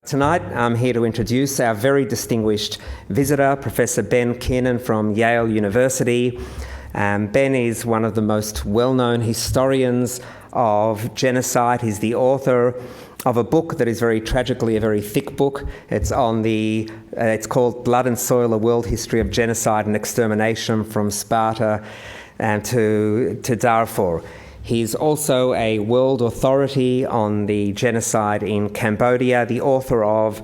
Tonight, I'm here to introduce our very distinguished visitor, Professor Ben Kiernan from Yale University. Ben is one of the most well-known historians of genocide. He's the author of a book that is very tragically a very thick book. It's called Blood and Soil: A World History of Genocide and Extermination from Sparta to Darfur. He's also a world authority on the genocide in Cambodia, the author of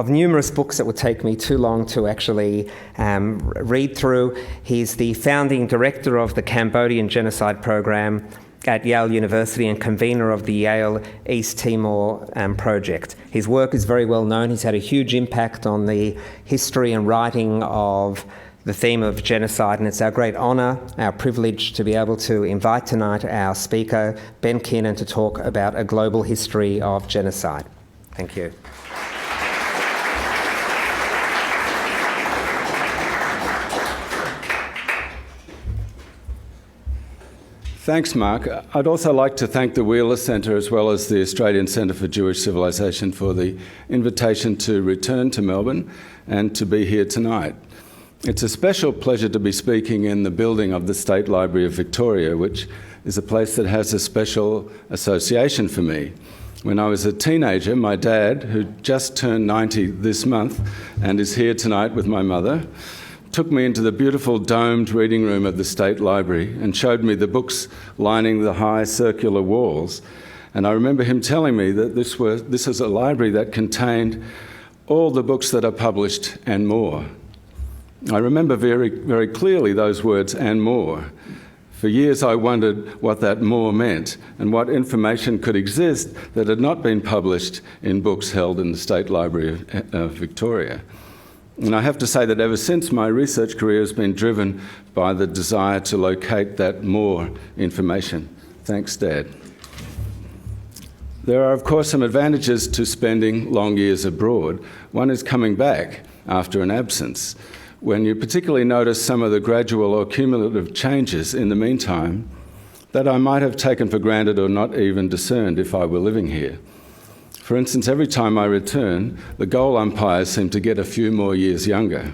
numerous books that would take me too long to actually read through. He's the founding director of the Cambodian Genocide Program at Yale University and convener of the Yale East Timor project. His work is very well known. He's had a huge impact on the history and writing of the theme of genocide, and it's our great honour, our privilege to be able to invite tonight our speaker, Ben Kiernan, to talk about a global history of genocide. Thank you. Thanks, Mark. I'd also like to thank the Wheeler Centre as well as the Australian Centre for Jewish Civilisation for the invitation to return to Melbourne and to be here tonight. It's a special pleasure to be speaking in the building of the State Library of Victoria, which is a place that has a special association for me. When I was a teenager, my dad, who just turned 90 this month and is here tonight with my mother, took me into the beautiful domed reading room of the State Library and showed me the books lining the high circular walls. And I remember him telling me that this is a library that contained all the books that are published and more. I remember very, very clearly those words, "and more." For years I wondered what that more meant and what information could exist that had not been published in books held in the State Library of Victoria. And I have to say that ever since, my research career has been driven by the desire to locate that more information. Thanks, Dad. There are, of course, some advantages to spending long years abroad. One is coming back after an absence, when you particularly notice some of the gradual or cumulative changes in the meantime that I might have taken for granted or not even discerned if I were living here. For instance, every time I return, the goal umpires seem to get a few more years younger.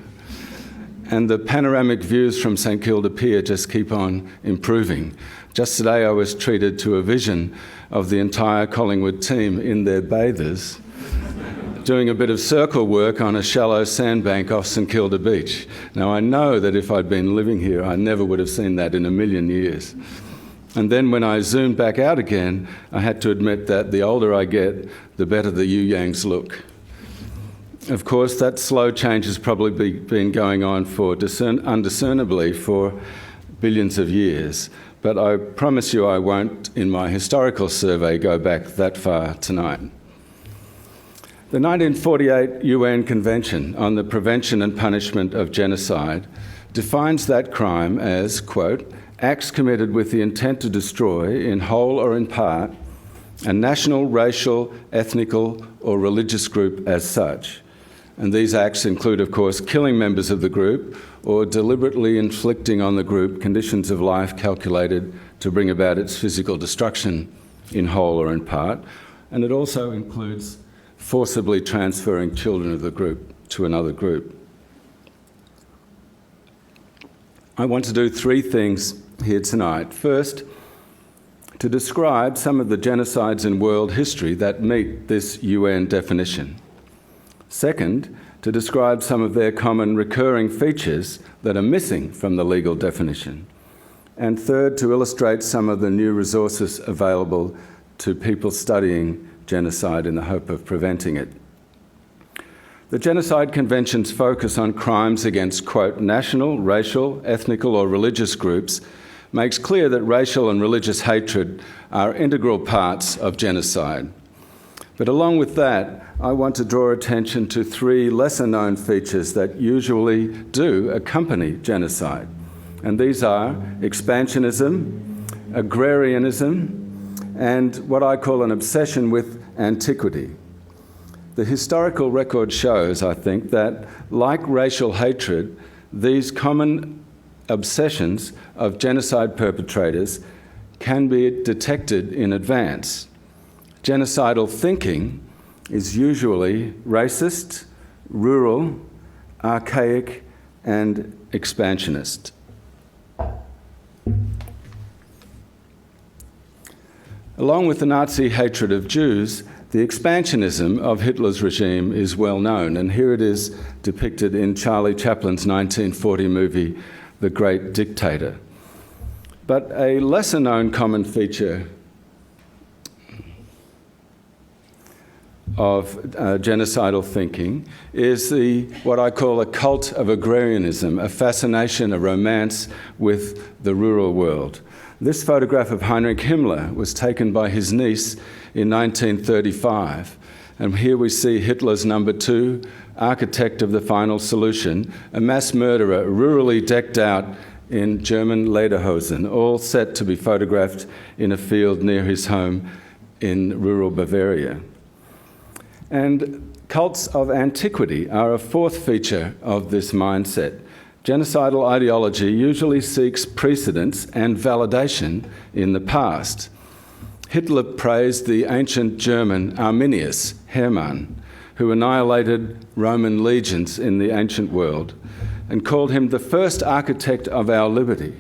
And the panoramic views from St Kilda Pier just keep on improving. Just today I was treated to a vision of the entire Collingwood team in their bathers doing a bit of circle work on a shallow sandbank off St Kilda Beach. Now, I know that if I'd been living here, I never would have seen that in a million years. And then when I zoomed back out again, I had to admit that the older I get, the better the yu-yangs look. Of course, that slow change has probably been going on undiscernibly for billions of years. But I promise you I won't, in my historical survey, go back that far tonight. The 1948 UN Convention on the Prevention and Punishment of Genocide defines that crime as, quote, acts committed with the intent to destroy, in whole or in part, a national, racial, ethnical, or religious group as such. And these acts include, of course, killing members of the group or deliberately inflicting on the group conditions of life calculated to bring about its physical destruction in whole or in part. And it also includes forcibly transferring children of the group to another group. I want to do three things here tonight. First, to describe some of the genocides in world history that meet this UN definition. Second, to describe some of their common recurring features that are missing from the legal definition. And third, to illustrate some of the new resources available to people studying genocide in the hope of preventing it. The Genocide Convention's focus on crimes against, quote, national, racial, ethnical or religious groups makes clear that racial and religious hatred are integral parts of genocide. But along with that, I want to draw attention to three lesser-known features that usually do accompany genocide. And these are expansionism, agrarianism, and what I call an obsession with antiquity. The historical record shows, I think, that like racial hatred, these common obsessions of genocide perpetrators can be detected in advance. Genocidal thinking is usually racist, rural, archaic, and expansionist. Along with the Nazi hatred of Jews, the expansionism of Hitler's regime is well known, and here it is depicted in Charlie Chaplin's 1940 movie, The Great Dictator. But a lesser-known common feature of genocidal thinking is what I call a cult of agrarianism, a fascination, a romance with the rural world. This photograph of Heinrich Himmler was taken by his niece in 1935, and here we see Hitler's number 2, architect of the final solution, a mass murderer, rurally decked out in German lederhosen, all set to be photographed in a field near his home in rural Bavaria. And cults of antiquity are a fourth feature of this mindset. Genocidal ideology usually seeks precedence and validation in the past. Hitler praised the ancient German Arminius, Hermann, who annihilated Roman legions in the ancient world, and called him the first architect of our liberty.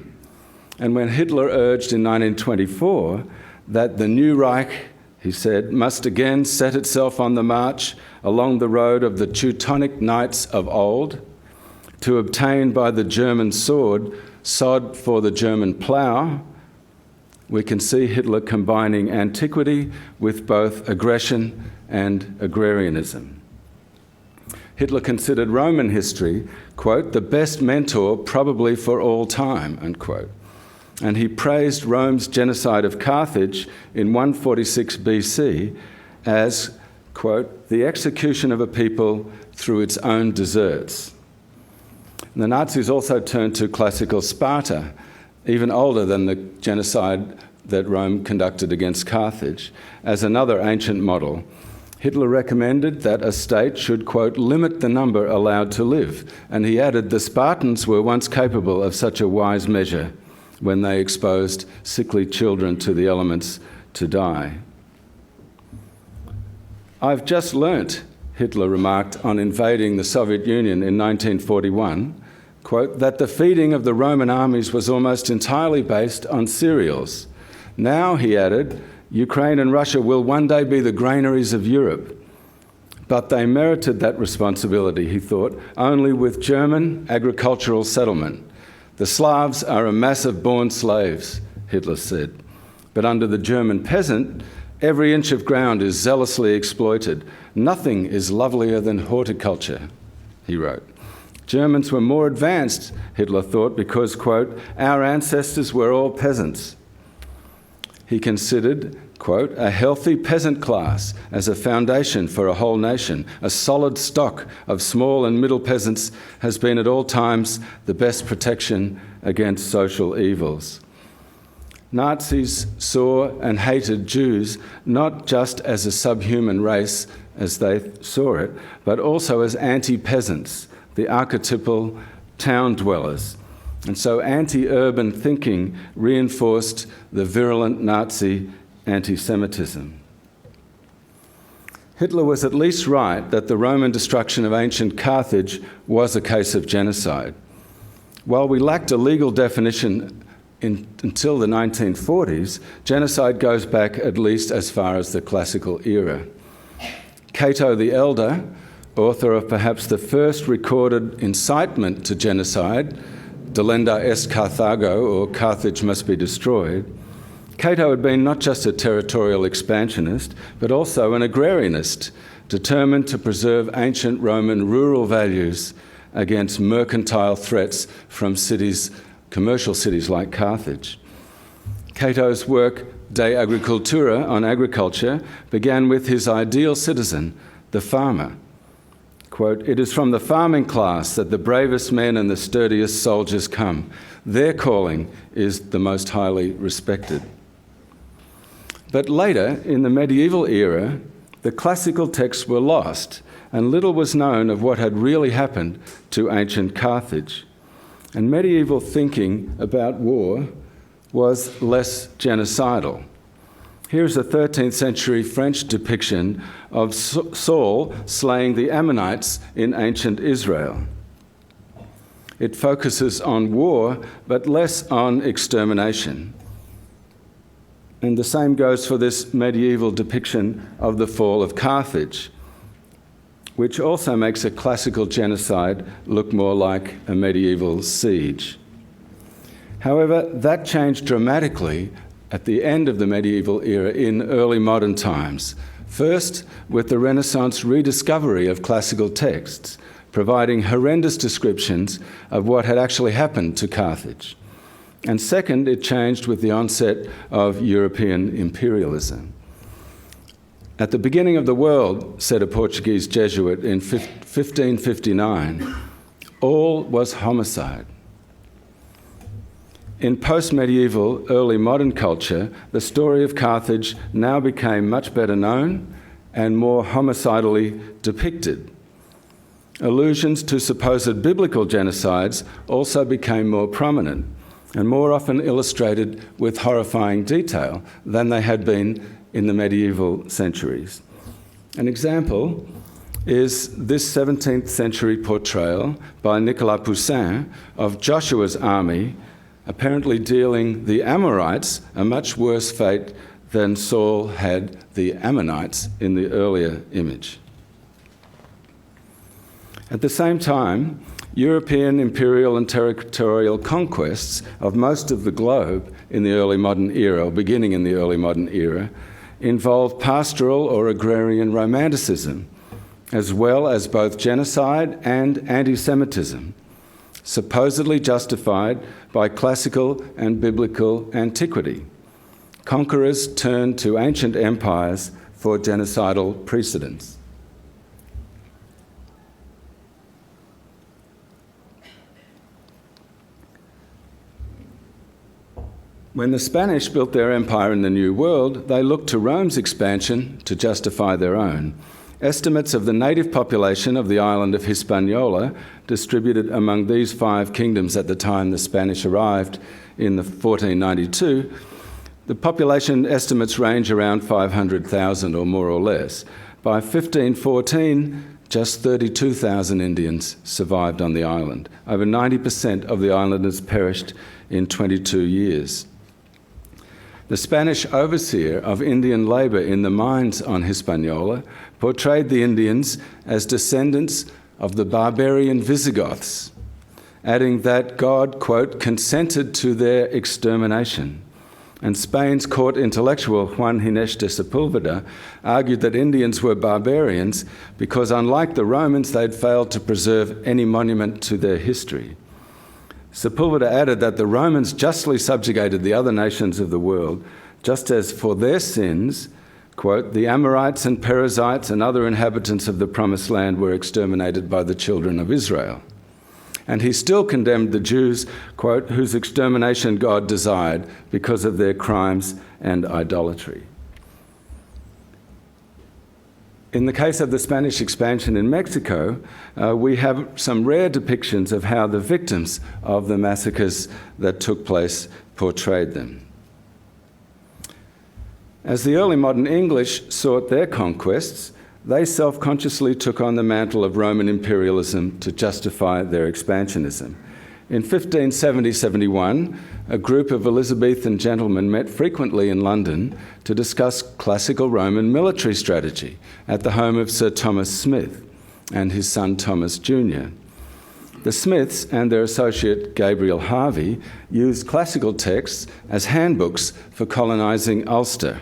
And when Hitler urged in 1924 that the new Reich, he said, must again set itself on the march along the road of the Teutonic knights of old, to obtain by the German sword sod for the German plough, we can see Hitler combining antiquity with both aggression and agrarianism. Hitler considered Roman history, quote, the best mentor probably for all time, unquote. And he praised Rome's genocide of Carthage in 146 BC as, quote, the execution of a people through its own deserts. And the Nazis also turned to classical Sparta, even older than the genocide that Rome conducted against Carthage, as another ancient model. Hitler recommended that a state should, quote, limit the number allowed to live, and he added the Spartans were once capable of such a wise measure when they exposed sickly children to the elements to die. I've just learnt, Hitler remarked on invading the Soviet Union in 1941, quote, that the feeding of the Roman armies was almost entirely based on cereals. Now, he added, Ukraine and Russia will one day be the granaries of Europe. But they merited that responsibility, he thought, only with German agricultural settlement. The Slavs are a mass of born slaves, Hitler said. But under the German peasant, every inch of ground is zealously exploited. Nothing is lovelier than horticulture, he wrote. Germans were more advanced, Hitler thought, because, quote, our ancestors were all peasants. He considered, quote, a healthy peasant class as a foundation for a whole nation. A solid stock of small and middle peasants has been at all times the best protection against social evils. Nazis saw and hated Jews not just as a subhuman race as they saw it, but also as anti-peasants, the archetypal town dwellers. And so anti-urban thinking reinforced the virulent Nazi anti-Semitism. Hitler was at least right that the Roman destruction of ancient Carthage was a case of genocide. While we lacked a legal definition until the 1940s, genocide goes back at least as far as the classical era. Cato the Elder, author of perhaps the first recorded incitement to genocide, Delenda est Carthago, or Carthage must be destroyed, Cato had been not just a territorial expansionist, but also an agrarianist, determined to preserve ancient Roman rural values against mercantile threats from cities, commercial cities like Carthage. Cato's work, De Agricultura, on agriculture, began with his ideal citizen, the farmer. Quote, it is from the farming class that the bravest men and the sturdiest soldiers come. Their calling is the most highly respected. But later, in the medieval era, the classical texts were lost, and little was known of what had really happened to ancient Carthage. And medieval thinking about war was less genocidal. Here's a 13th century French depiction of Saul slaying the Ammonites in ancient Israel. It focuses on war, but less on extermination. And the same goes for this medieval depiction of the fall of Carthage, which also makes a classical genocide look more like a medieval siege. However, that changed dramatically at the end of the medieval era in early modern times. First, with the Renaissance rediscovery of classical texts, providing horrendous descriptions of what had actually happened to Carthage. And second, it changed with the onset of European imperialism. At the beginning of the world, said a Portuguese Jesuit in 1559, all was homicide. In post-medieval, early modern culture, the story of Carthage now became much better known and more homicidally depicted. Allusions to supposed biblical genocides also became more prominent and more often illustrated with horrifying detail than they had been in the medieval centuries. An example is this 17th century portrayal by Nicolas Poussin of Joshua's army apparently dealing the Amorites a much worse fate than Saul had the Ammonites in the earlier image. At the same time, European imperial and territorial conquests of most of the globe in the early modern era, or beginning in the early modern era, involved pastoral or agrarian romanticism, as well as both genocide and anti-Semitism, supposedly justified by classical and biblical antiquity. Conquerors turned to ancient empires for genocidal precedents. When the Spanish built their empire in the New World, they looked to Rome's expansion to justify their own. Estimates of the native population of the island of Hispaniola, distributed among these 5 kingdoms at the time the Spanish arrived in 1492, the population estimates range around 500,000 or more or less. By 1514, just 32,000 Indians survived on the island. Over 90% of the islanders perished in 22 years. The Spanish overseer of Indian labour in the mines on Hispaniola portrayed the Indians as descendants of the barbarian Visigoths, adding that God, quote, consented to their extermination. And Spain's court intellectual Juan Ginés de Sepúlveda argued that Indians were barbarians because, unlike the Romans, they'd failed to preserve any monument to their history. Sepúlveda added that the Romans justly subjugated the other nations of the world, just as for their sins, quote, the Amorites and Perizzites and other inhabitants of the Promised Land were exterminated by the children of Israel. And he still condemned the Jews, quote, whose extermination God desired because of their crimes and idolatry. In the case of the Spanish expansion in Mexico, we have some rare depictions of how the victims of the massacres that took place portrayed them. As the early modern English sought their conquests, they self-consciously took on the mantle of Roman imperialism to justify their expansionism. In 1570-71, a group of Elizabethan gentlemen met frequently in London to discuss classical Roman military strategy at the home of Sir Thomas Smith and his son Thomas Jr. The Smiths and their associate Gabriel Harvey used classical texts as handbooks for colonising Ulster.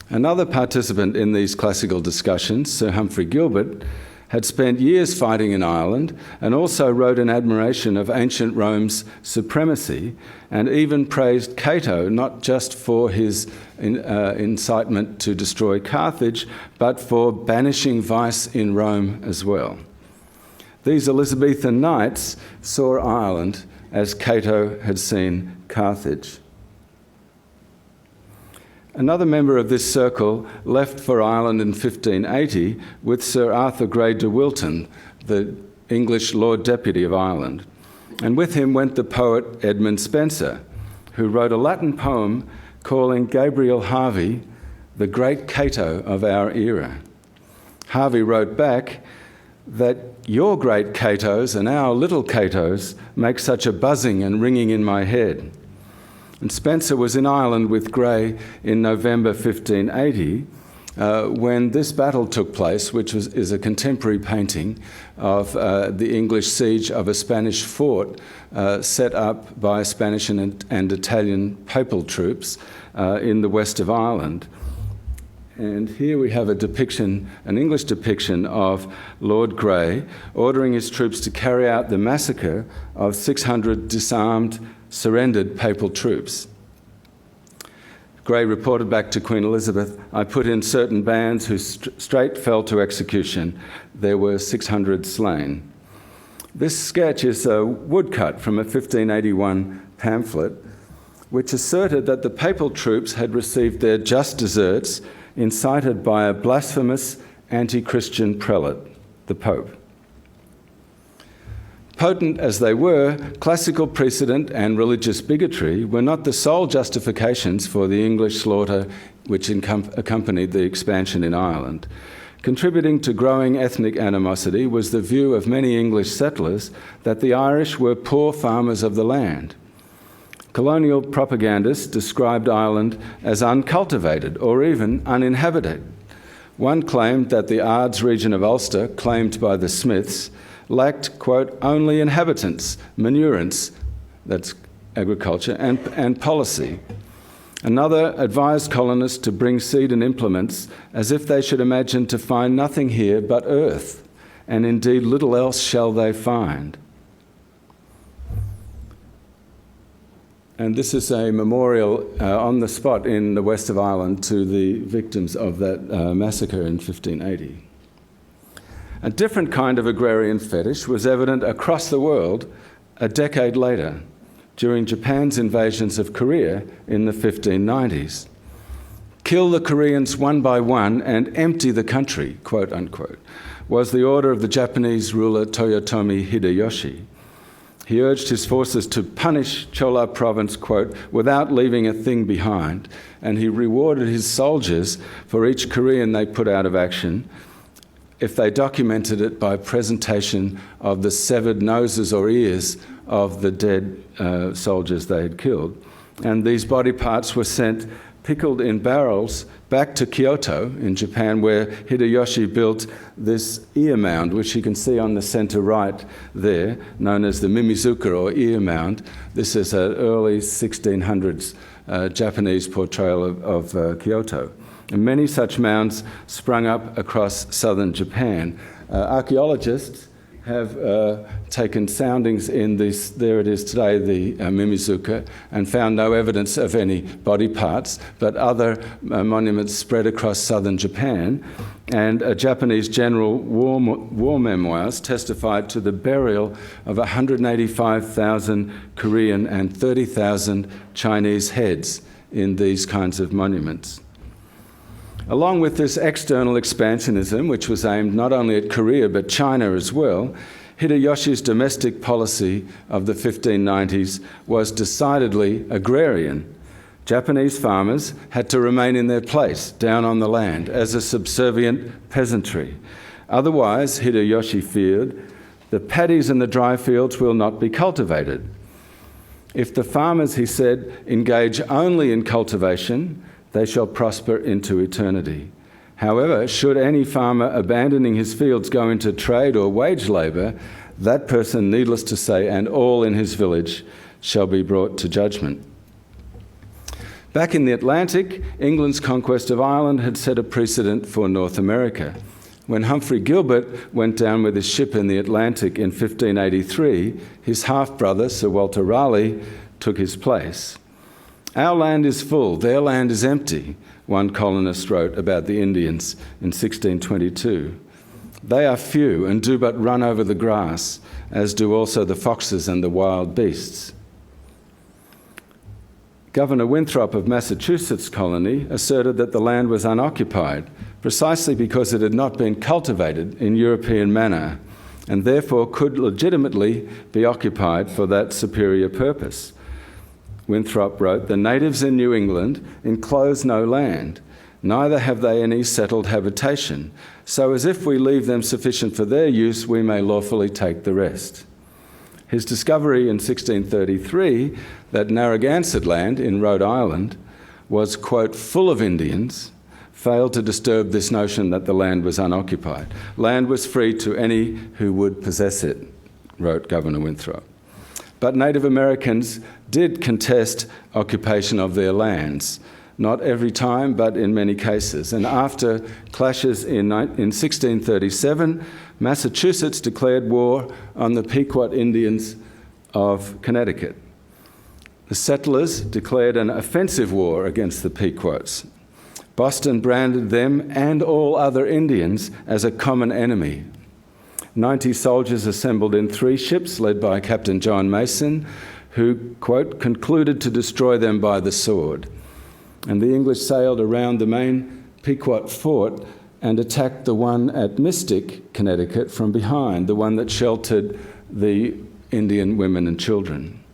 Another participant in these classical discussions, Sir Humphrey Gilbert, had spent years fighting in Ireland and also wrote in admiration of ancient Rome's supremacy and even praised Cato not just for his incitement to destroy Carthage, but for banishing vice in Rome as well. These Elizabethan knights saw Ireland as Cato had seen Carthage. Another member of this circle left for Ireland in 1580 with Sir Arthur Grey de Wilton, the English Lord Deputy of Ireland. And with him went the poet Edmund Spenser, who wrote a Latin poem calling Gabriel Harvey the great Cato of our era. Harvey wrote back that your great Catos and our little Catos make such a buzzing and ringing in my head. And Spencer was in Ireland with Gray in November 1580 when this battle took place, which is a contemporary painting of the English siege of a Spanish fort set up by Spanish and Italian papal troops in the west of Ireland. And here we have a depiction, an English depiction of Lord Grey ordering his troops to carry out the massacre of 600 disarmed, surrendered papal troops. Grey reported back to Queen Elizabeth, "I put in certain bands who straight fell to execution. There were 600 slain." This sketch is a woodcut from a 1581 pamphlet which asserted that the papal troops had received their just deserts incited by a blasphemous anti-Christian prelate, the Pope. Potent as they were, classical precedent and religious bigotry were not the sole justifications for the English slaughter which accompanied the expansion in Ireland. Contributing to growing ethnic animosity was the view of many English settlers that the Irish were poor farmers of the land. Colonial propagandists described Ireland as uncultivated or even uninhabited. One claimed that the Ards region of Ulster, claimed by the Smiths, lacked, quote, only inhabitants, manurance, that's agriculture, and policy. Another advised colonists to bring seed and implements as if they should imagine to find nothing here but earth, and indeed little else shall they find. And this is a memorial on the spot in the west of Ireland to the victims of that massacre in 1580. A different kind of agrarian fetish was evident across the world a decade later, during Japan's invasions of Korea in the 1590s. Kill the Koreans one by one and empty the country, quote unquote, was the order of the Japanese ruler Toyotomi Hideyoshi. He urged his forces to punish Chola province, quote, without leaving a thing behind, and he rewarded his soldiers for each Korean they put out of action if they documented it by presentation of the severed noses or ears of the dead soldiers they had killed. And these body parts were sent pickled in barrels back to Kyoto in Japan, where Hideyoshi built this ear mound, which you can see on the center right there, known as the Mimizuka or ear mound. This is an early 1600s Japanese portrayal of Kyoto. And many such mounds sprung up across southern Japan. Archaeologists have taken soundings in this, there it is today, the Mimizuka, and found no evidence of any body parts, but other monuments spread across southern Japan. And a Japanese general war memoirs testified to the burial of 185,000 Korean and 30,000 Chinese heads in these kinds of monuments. Along with this external expansionism, which was aimed not only at Korea but China as well, Hideyoshi's domestic policy of the 1590s was decidedly agrarian. Japanese farmers had to remain in their place, down on the land, as a subservient peasantry. Otherwise, Hideyoshi feared, the paddies and the dry fields will not be cultivated. If the farmers, he said, engage only in cultivation, they shall prosper into eternity. However, should any farmer abandoning his fields go into trade or wage labour, that person, needless to say, and all in his village, shall be brought to judgment. Back in the Atlantic, England's conquest of Ireland had set a precedent for North America. When Humphrey Gilbert went down with his ship in the Atlantic in 1583, his half-brother, Sir Walter Raleigh, took his place. Our land is full, their land is empty, one colonist wrote about the Indians in 1622. They are few and do but run over the grass, as do also the foxes and the wild beasts. Governor Winthrop of Massachusetts colony asserted that the land was unoccupied, precisely because it had not been cultivated in European manner, and therefore could legitimately be occupied for that superior purpose. Winthrop wrote, "The natives in New England enclose no land. neither have they any settled habitation. So as if we leave them sufficient for their use, we may lawfully take the rest. His discovery in 1633 that Narragansett land in Rhode Island was, quote, full of Indians, failed to disturb this notion that the land was unoccupied. Land was free to any who would possess it, wrote Governor Winthrop. But Native Americans did contest occupation of their lands, not every time, but in many cases. And after clashes in 1637, Massachusetts declared war on the Pequot Indians of Connecticut. The settlers declared an offensive war against the Pequots. Boston branded them and all other Indians as a common enemy. 90 soldiers assembled in 3 ships led by Captain John Mason, who, quote, concluded to destroy them by the sword. And the English sailed around the main Pequot fort and attacked the one at Mystic, Connecticut, from behind, the one that sheltered the Indian women and children.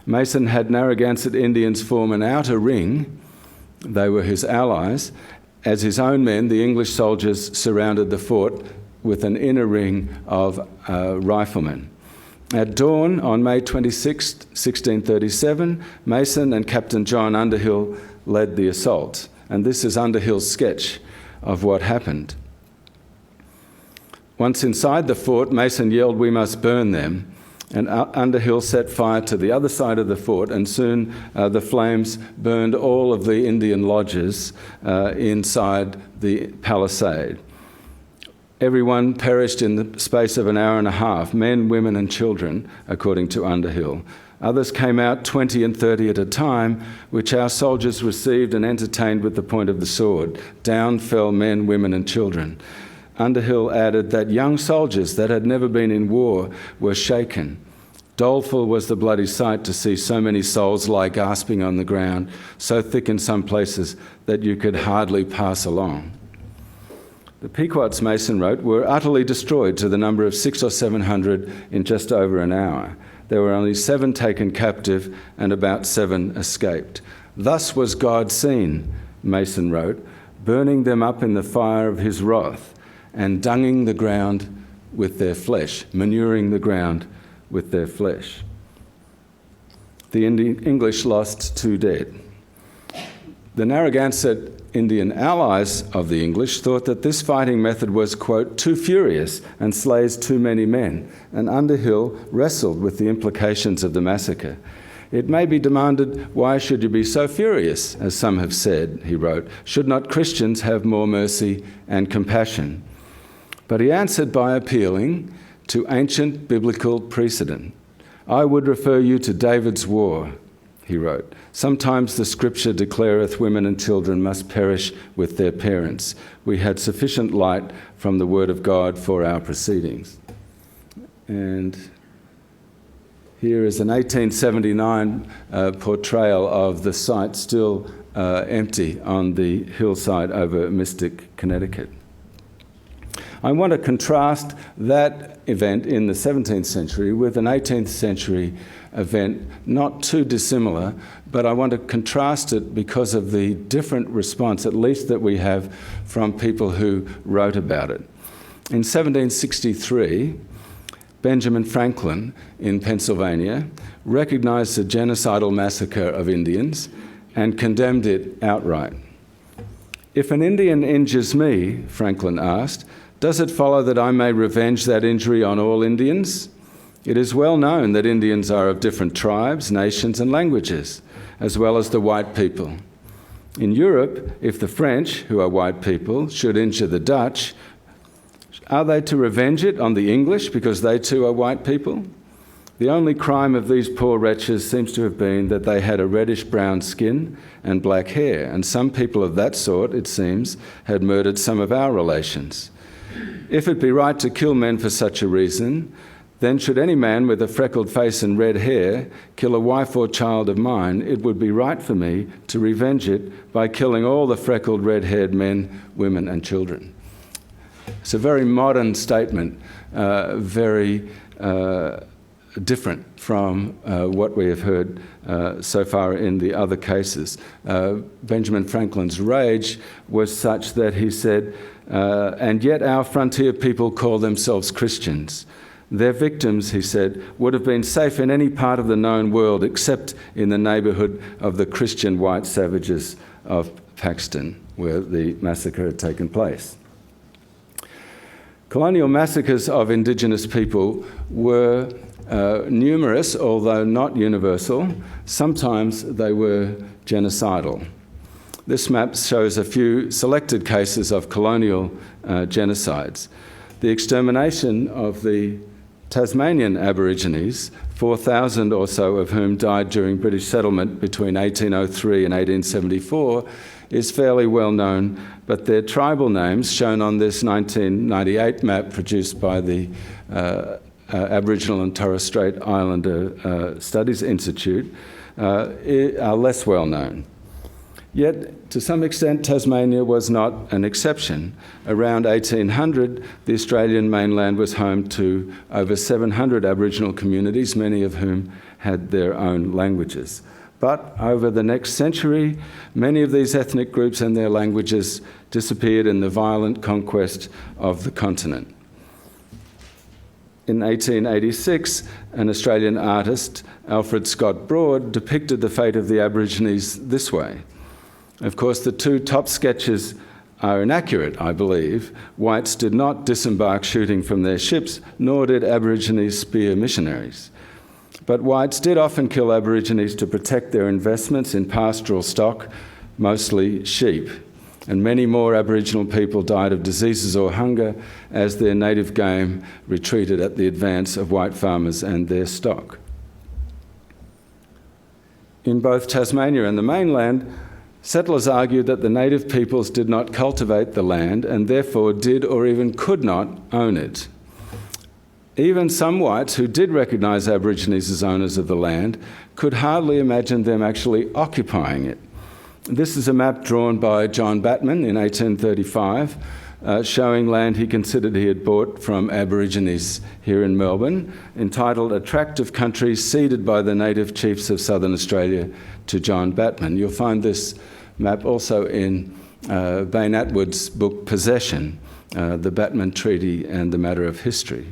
Mason had Narragansett Indians form an outer ring. They were his allies. As his own men, the English soldiers surrounded the fort with an inner ring of riflemen. At dawn on May 26, 1637, Mason and Captain John Underhill led the assault. And this is Underhill's sketch of what happened. Once inside the fort, Mason yelled, "We must burn them." And Underhill set fire to the other side of the fort, and soon the flames burned all of the Indian lodges inside the palisade. Everyone perished in the space of an hour and a half, men, women and children, according to Underhill. Others came out 20 and 30 at a time, which our soldiers received and entertained with the point of the sword. Down fell men, women and children. Underhill added that young soldiers that had never been in war were shaken. Doleful was the bloody sight to see so many souls lie gasping on the ground, so thick in some places that you could hardly pass along. The Pequots, Mason wrote, were utterly destroyed to the number of 600 or 700 in just over an hour. There were only 7 taken captive and about 7 escaped. Thus was God seen, Mason wrote, burning them up in the fire of his wrath and dunging the ground with their flesh, manuring the ground with their flesh. The English lost 2 dead. The Narragansett Indian allies of the English thought that this fighting method was, quote, too furious and slays too many men, and Underhill wrestled with the implications of the massacre. It may be demanded, why should you be so furious, as some have said, he wrote. Should not Christians have more mercy and compassion? But he answered by appealing to ancient biblical precedent. I would refer you to David's war, he wrote. Sometimes the scripture declareth women and children must perish with their parents. We had sufficient light from the word of God for our proceedings. And here is an 1879 portrayal of the site still empty on the hillside over Mystic, Connecticut. I want to contrast that event in the 17th century with an 18th century event not too dissimilar, but I want to contrast it because of the different response, at least that we have from people who wrote about it. In 1763, Benjamin Franklin in Pennsylvania recognized the genocidal massacre of Indians and condemned it outright. If an Indian injures me, Franklin asked, does it follow that I may revenge that injury on all Indians? It is well known that Indians are of different tribes, nations, and languages, as well as the white people. In Europe, if the French, who are white people, should injure the Dutch, are they to revenge it on the English because they too are white people? The only crime of these poor wretches seems to have been that they had a reddish-brown skin and black hair, and some people of that sort, it seems, had murdered some of our relations. If it be right to kill men for such a reason, then should any man with a freckled face and red hair kill a wife or child of mine, it would be right for me to revenge it by killing all the freckled, red-haired men, women, and children. It's a very modern statement, very different from what we have heard so far in the other cases. Benjamin Franklin's rage was such that he said, and yet our frontier people call themselves Christians. Their victims, he said, would have been safe in any part of the known world except in the neighbourhood of the Christian white savages of Paxton, where the massacre had taken place. Colonial massacres of Indigenous people were numerous, although not universal. Sometimes they were genocidal. This map shows a few selected cases of colonial genocides. The extermination of the Tasmanian Aborigines, 4,000 or so of whom died during British settlement between 1803 and 1874, is fairly well known, but their tribal names, shown on this 1998 map produced by the Aboriginal and Torres Strait Islander Studies Institute, are less well known. Yet, to some extent, Tasmania was not an exception. Around 1800, the Australian mainland was home to over 700 Aboriginal communities, many of whom had their own languages. But over the next century, many of these ethnic groups and their languages disappeared in the violent conquest of the continent. In 1886, an Australian artist, Alfred Scott Broad, depicted the fate of the Aborigines this way. Of course, the two top sketches are inaccurate, I believe. Whites did not disembark shooting from their ships, nor did Aborigines spear missionaries. But whites did often kill Aborigines to protect their investments in pastoral stock, mostly sheep. And many more Aboriginal people died of diseases or hunger as their native game retreated at the advance of white farmers and their stock. In both Tasmania and the mainland, settlers argued that the native peoples did not cultivate the land and therefore did or even could not own it. Even some whites who did recognise Aborigines as owners of the land could hardly imagine them actually occupying it. This is a map drawn by John Batman in 1835, showing land he considered he had bought from Aborigines here in Melbourne, entitled A Tract of Country Ceded by the Native Chiefs of Southern Australia to John Batman. You'll find this map also in Bain Atwood's book Possession, the Batman Treaty and the Matter of History.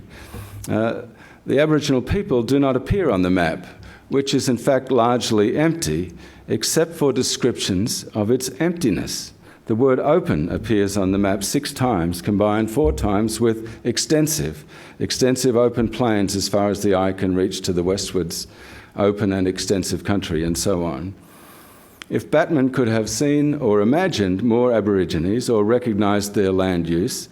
The Aboriginal people do not appear on the map, which is in fact largely empty, except for descriptions of its emptiness. The word open appears on the map 6 times, combined 4 times with extensive open plains as far as the eye can reach to the westwards, open and extensive country, and so on. If Batman could have seen or imagined more Aborigines or recognised their land use,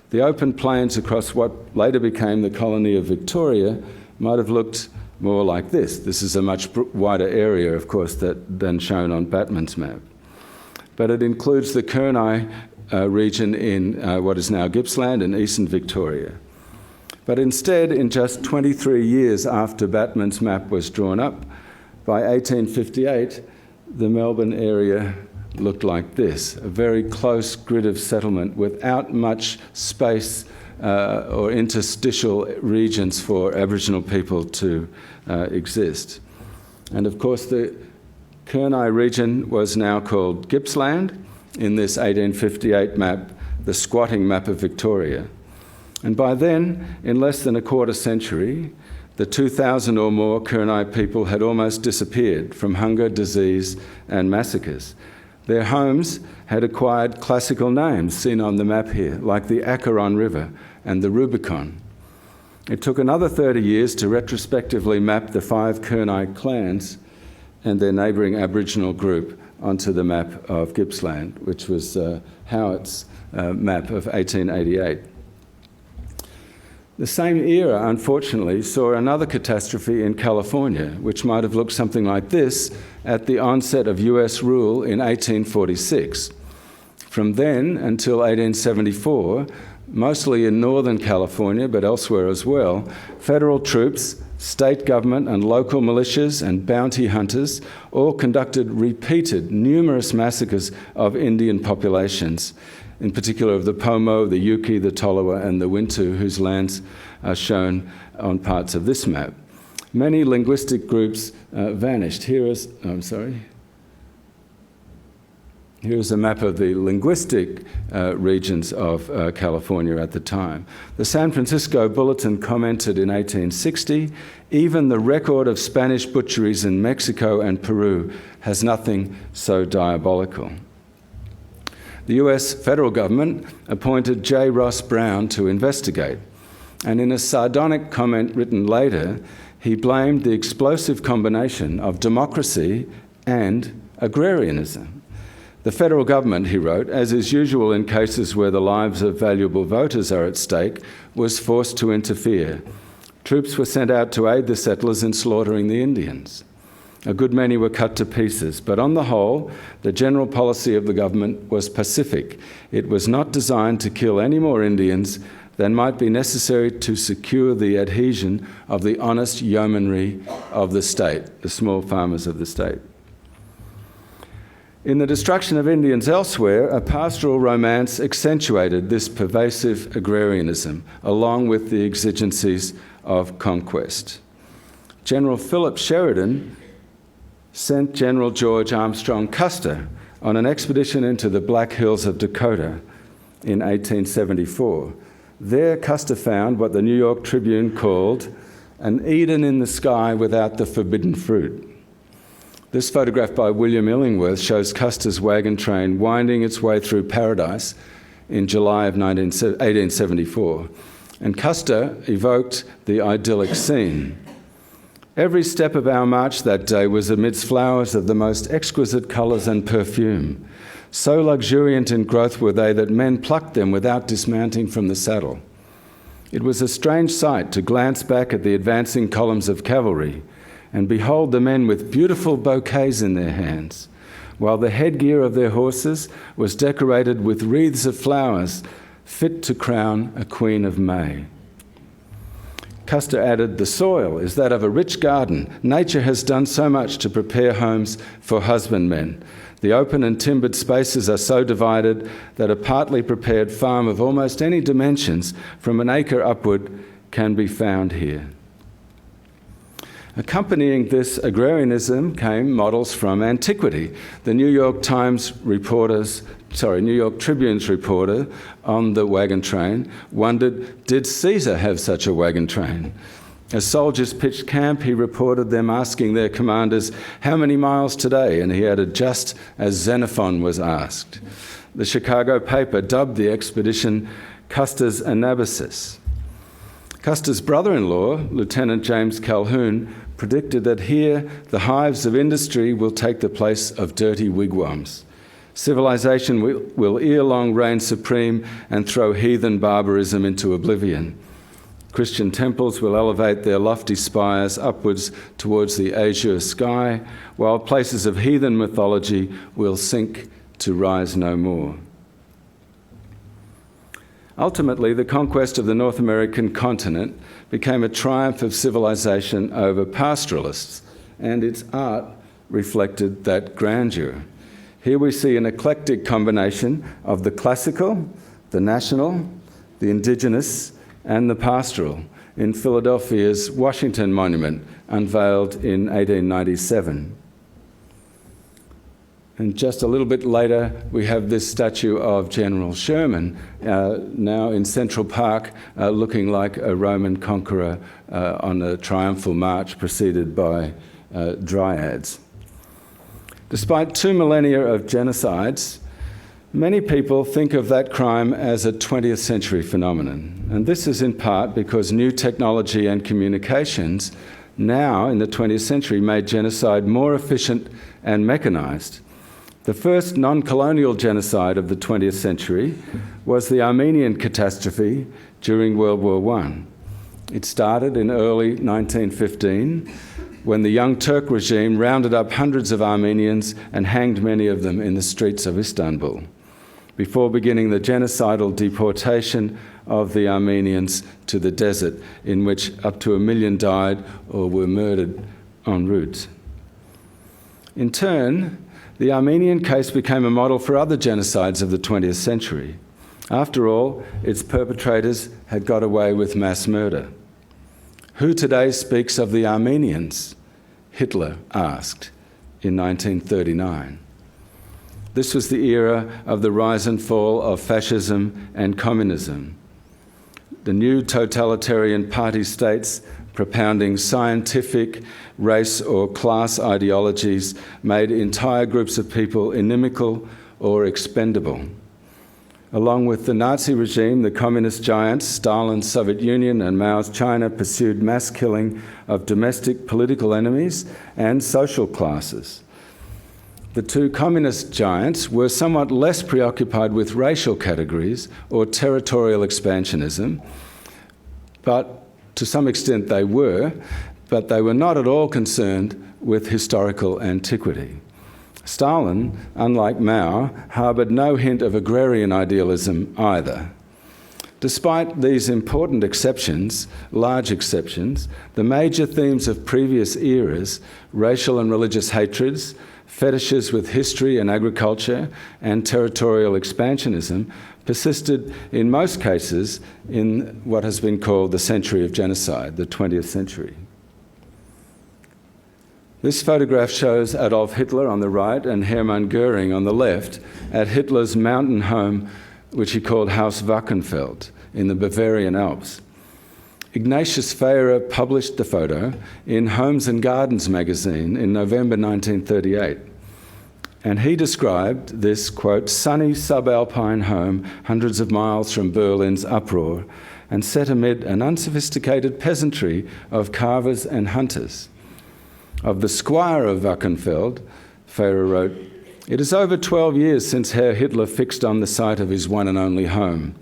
the open plains across what later became the colony of Victoria might have looked more like this. This is a much wider area, of course, than shown on Batman's map. But it includes the Kurnai region in what is now Gippsland and eastern Victoria. But instead, in just 23 years after Batman's map was drawn up, by 1858, the Melbourne area looked like this, a very close grid of settlement without much space or interstitial regions for Aboriginal people to exist. And of course, the Kurnai region was now called Gippsland in this 1858 map, the squatting map of Victoria. And by then, in less than a quarter century, the 2,000 or more Kurnai people had almost disappeared from hunger, disease, and massacres. Their homes had acquired classical names seen on the map here, like the Acheron River and the Rubicon. It took another 30 years to retrospectively map the 5 Kurnai clans and their neighbouring Aboriginal group onto the map of Gippsland, which was Howitt's map of 1888. The same era, unfortunately, saw another catastrophe in California, which might have looked something like this at the onset of US rule in 1846. From then until 1874, mostly in Northern California, but elsewhere as well, federal troops, state government and local militias and bounty hunters all conducted repeated, numerous massacres of Indian populations, in particular of the Pomo, the Yuki, the Tolowa and the Wintu, whose lands are shown on parts of this map. many linguistic groups vanished. Here's a map of the linguistic regions of California at the time. The San Francisco Bulletin commented in 1860, "Even the record of Spanish butcheries in Mexico and Peru has nothing so diabolical." The US federal government appointed J. Ross Brown to investigate, and in a sardonic comment written later, he blamed the explosive combination of democracy and agrarianism. The federal government, he wrote, as is usual in cases where the lives of valuable voters are at stake, was forced to interfere. Troops were sent out to aid the settlers in slaughtering the Indians. A good many were cut to pieces, but on the whole, the general policy of the government was pacific. It was not designed to kill any more Indians than might be necessary to secure the adhesion of the honest yeomanry of the state, the small farmers of the state. In the destruction of Indians elsewhere, a pastoral romance accentuated this pervasive agrarianism, along with the exigencies of conquest. General Philip Sheridan sent General George Armstrong Custer on an expedition into the Black Hills of Dakota in 1874. There, Custer found what the New York Tribune called an Eden in the sky without the forbidden fruit. This photograph by William Illingworth shows Custer's wagon train winding its way through paradise in July of 1874, and Custer evoked the idyllic scene. Every step of our march that day was amidst flowers of the most exquisite colours and perfume. So luxuriant in growth were they that men plucked them without dismounting from the saddle. It was a strange sight to glance back at the advancing columns of cavalry and behold the men with beautiful bouquets in their hands, while the headgear of their horses was decorated with wreaths of flowers fit to crown a Queen of May. Custer added, "The soil is that of a rich garden. Nature has done so much to prepare homes for husbandmen. The open and timbered spaces are so divided that a partly prepared farm of almost any dimensions, from an acre upward, can be found here." Accompanying this agrarianism came models from antiquity. The New York Tribune's reporter on the wagon train wondered, did Caesar have such a wagon train? As soldiers pitched camp, he reported them asking their commanders, "How many miles today?" And he added, "Just as Xenophon was asked." The Chicago paper dubbed the expedition Custer's Anabasis. Custer's brother-in-law, Lieutenant James Calhoun, predicted that here the hives of industry will take the place of dirty wigwams. Civilization will ere long reign supreme and throw heathen barbarism into oblivion. Christian temples will elevate their lofty spires upwards towards the azure sky, while places of heathen mythology will sink to rise no more. Ultimately, the conquest of the North American continent became a triumph of civilization over pastoralists, and its art reflected that grandeur. Here we see an eclectic combination of the classical, the national, the indigenous, and the pastoral in Philadelphia's Washington Monument, unveiled in 1897. And just a little bit later, we have this statue of General Sherman, now in Central Park, looking like a Roman conqueror on a triumphal march preceded by dryads. Despite 2 millennia of genocides, many people think of that crime as a 20th century phenomenon. And this is in part because new technology and communications now in the 20th century made genocide more efficient and mechanized. The first non-colonial genocide of the 20th century was the Armenian catastrophe during World War I. It started in early 1915 when the Young Turk regime rounded up hundreds of Armenians and hanged many of them in the streets of Istanbul, before beginning the genocidal deportation of the Armenians to the desert, in which up to 1 million died or were murdered en route. In turn, the Armenian case became a model for other genocides of the 20th century. After all, its perpetrators had got away with mass murder. Who today speaks of the Armenians? Hitler asked in 1939. This was the era of the rise and fall of fascism and communism. The new totalitarian party states propounding scientific, race or class ideologies made entire groups of people inimical or expendable. Along with the Nazi regime, the communist giants, Stalin's Soviet Union and Mao's China, pursued mass killing of domestic political enemies and social classes. The two communist giants were somewhat less preoccupied with racial categories or territorial expansionism, but to some extent they were, but they were not at all concerned with historical antiquity. Stalin, unlike Mao, harboured no hint of agrarian idealism either. Despite these important exceptions, large exceptions, the major themes of previous eras, racial and religious hatreds, fetishes with history and agriculture, and territorial expansionism persisted in most cases in what has been called the century of genocide, the 20th century. This photograph shows Adolf Hitler on the right and Hermann Goering on the left at Hitler's mountain home, which he called Haus Wachenfeld in the Bavarian Alps. Ignatius Feyrer published the photo in Homes and Gardens magazine in November 1938. And he described this, quote, sunny subalpine home hundreds of miles from Berlin's uproar and set amid an unsophisticated peasantry of carvers and hunters. Of the squire of Wachenfeld, Feyrer wrote, "It is over 12 years since Herr Hitler fixed on the site of his one and only home.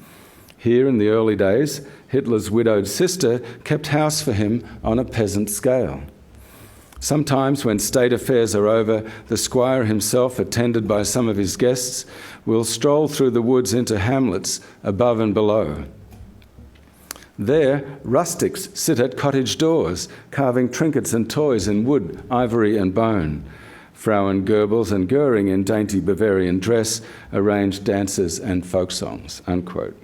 Here in the early days, Hitler's widowed sister kept house for him on a peasant scale. Sometimes when state affairs are over, the squire himself, attended by some of his guests, will stroll through the woods into hamlets above and below. There, rustics sit at cottage doors, carving trinkets and toys in wood, ivory and bone. Frauen Goebbels and Goering, in dainty Bavarian dress, arrange dances and folk songs," unquote.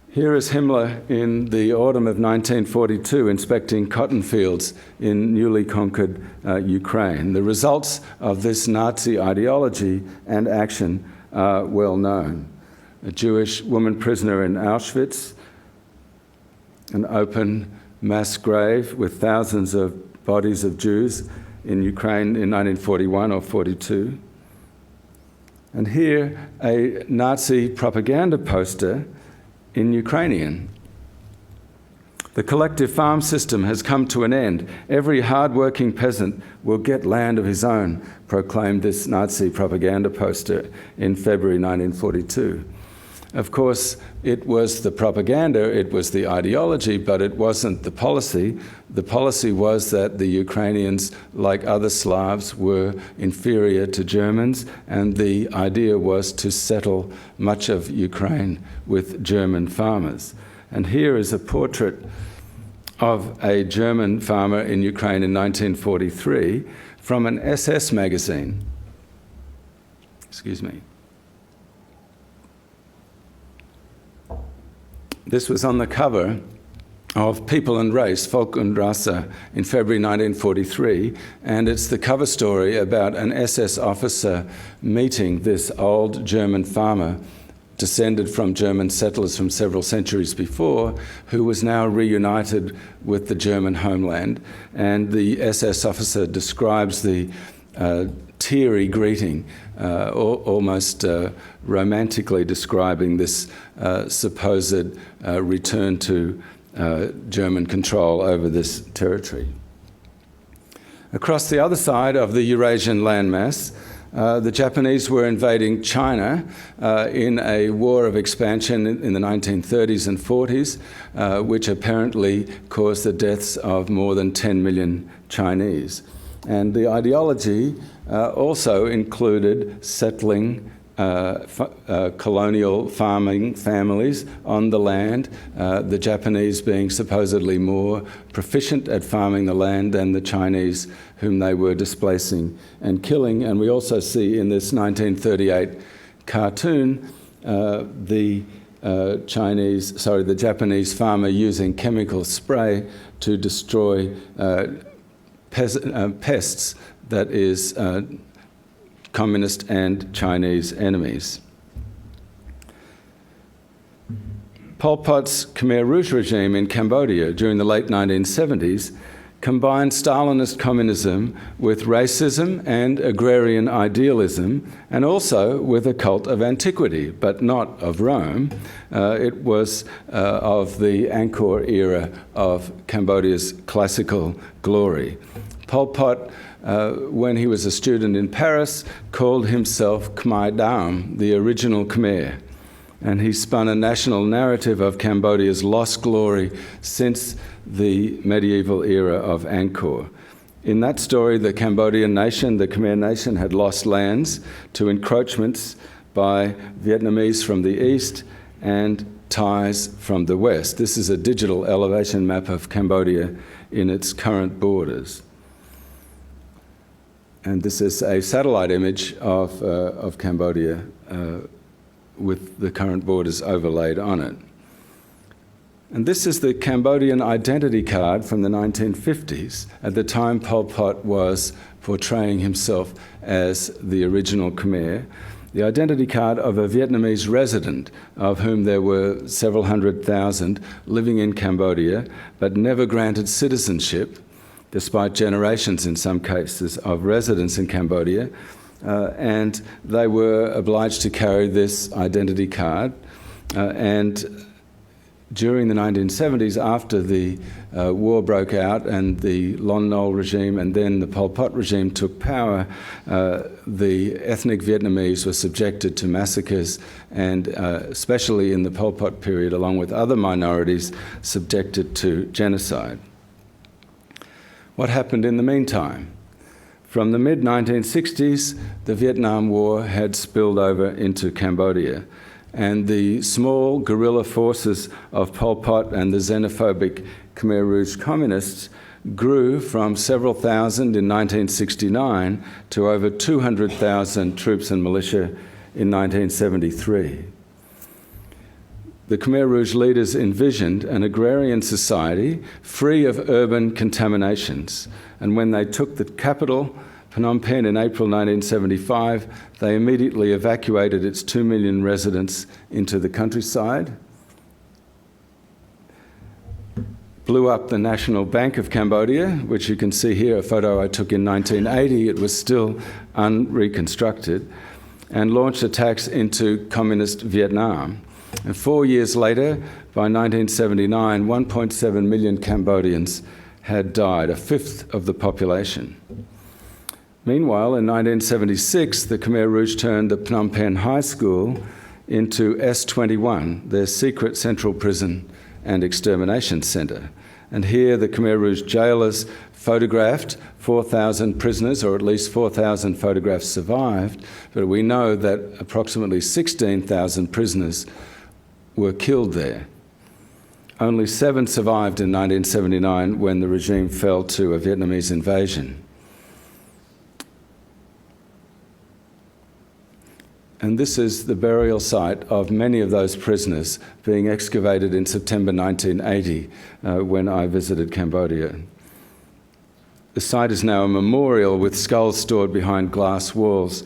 Here is Himmler in the autumn of 1942 inspecting cotton fields in newly conquered Ukraine. The results of this Nazi ideology and action are well known. A Jewish woman prisoner in Auschwitz, an open mass grave with thousands of bodies of Jews in Ukraine in 1941 or 42. And here, a Nazi propaganda poster in Ukrainian. "The collective farm system has come to an end. Every hard-working peasant will get land of his own," proclaimed this Nazi propaganda poster in February 1942. Of course, it was the propaganda, it was the ideology, but it wasn't the policy. The policy was that the Ukrainians, like other Slavs, were inferior to Germans, and the idea was to settle much of Ukraine with German farmers. And here is a portrait of a German farmer in Ukraine in 1943 from an SS magazine. Excuse me. This was on the cover of People and Race, Volk und Rasse, in February 1943, and it's the cover story about an SS officer meeting this old German farmer, descended from German settlers from several centuries before, who was now reunited with the German homeland. And the SS officer describes the teary greeting, almost romantically describing this supposed return to German control over this territory. Across the other side of the Eurasian landmass, the Japanese were invading China in a war of expansion in the 1930s and 40s, which apparently caused the deaths of more than 10 million Chinese. And the ideology also included settling colonial farming families on the land, the Japanese being supposedly more proficient at farming the land than the Chinese, whom they were displacing and killing. And we also see in this 1938 cartoon the the Japanese farmer using chemical spray to destroy pests, that is, communist and Chinese enemies. Pol Pot's Khmer Rouge regime in Cambodia during the late 1970s combined Stalinist communism with racism and agrarian idealism, and also with a cult of antiquity, but not of Rome. It was of the Angkor era of Cambodia's classical glory. Pol Pot, when he was a student in Paris, called himself Khmer Dam, the original Khmer. And he spun a national narrative of Cambodia's lost glory since the medieval era of Angkor. In that story, the Cambodian nation, the Khmer nation, had lost lands to encroachments by Vietnamese from the east and Thais from the west. This is a digital elevation map of Cambodia in its current borders. And this is a satellite image of Cambodia with the current borders overlaid on it. And this is the Cambodian identity card from the 1950s, at the time Pol Pot was portraying himself as the original Khmer. The identity card of a Vietnamese resident, of whom there were several 100,000 living in Cambodia, but never granted citizenship, despite generations in some cases of residence in Cambodia. And they were obliged to carry this identity card. And during the 1970s, after the war broke out and the Lon Nol regime and then the Pol Pot regime took power, the ethnic Vietnamese were subjected to massacres, and especially in the Pol Pot period, along with other minorities, subjected to genocide. What happened in the meantime? From the mid-1960s, the Vietnam War had spilled over into Cambodia, and the small guerrilla forces of Pol Pot and the xenophobic Khmer Rouge communists grew from several thousand in 1969 to over 200,000 troops and militia in 1973. The Khmer Rouge leaders envisioned an agrarian society free of urban contaminations, and when they took the capital, Phnom Penh, in April 1975, they immediately evacuated its 2 million residents into the countryside, blew up the National Bank of Cambodia, which you can see here, a photo I took in 1980. It was still unreconstructed, and launched attacks into communist Vietnam. And 4 years later, by 1979, 1.7 million Cambodians had died, a fifth of the population. Meanwhile, in 1976, the Khmer Rouge turned the Phnom Penh High School into S21, their secret central prison and extermination centre. And here the Khmer Rouge jailers photographed 4,000 prisoners, or at least 4,000 photographs survived, but we know that approximately 16,000 prisoners were killed there. Only 7 survived in 1979 when the regime fell to a Vietnamese invasion. And this is the burial site of many of those prisoners being excavated in September 1980 when I visited Cambodia. The site is now a memorial with skulls stored behind glass walls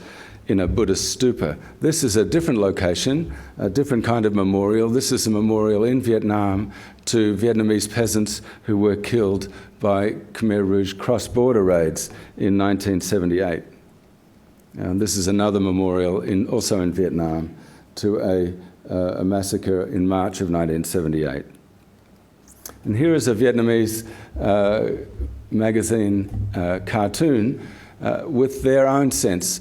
in a Buddhist stupa. This is a different location, a different kind of memorial. This is a memorial in Vietnam to Vietnamese peasants who were killed by Khmer Rouge cross-border raids in 1978. And this is another memorial also in Vietnam to a massacre in March of 1978. And here is a Vietnamese magazine cartoon with their own sense,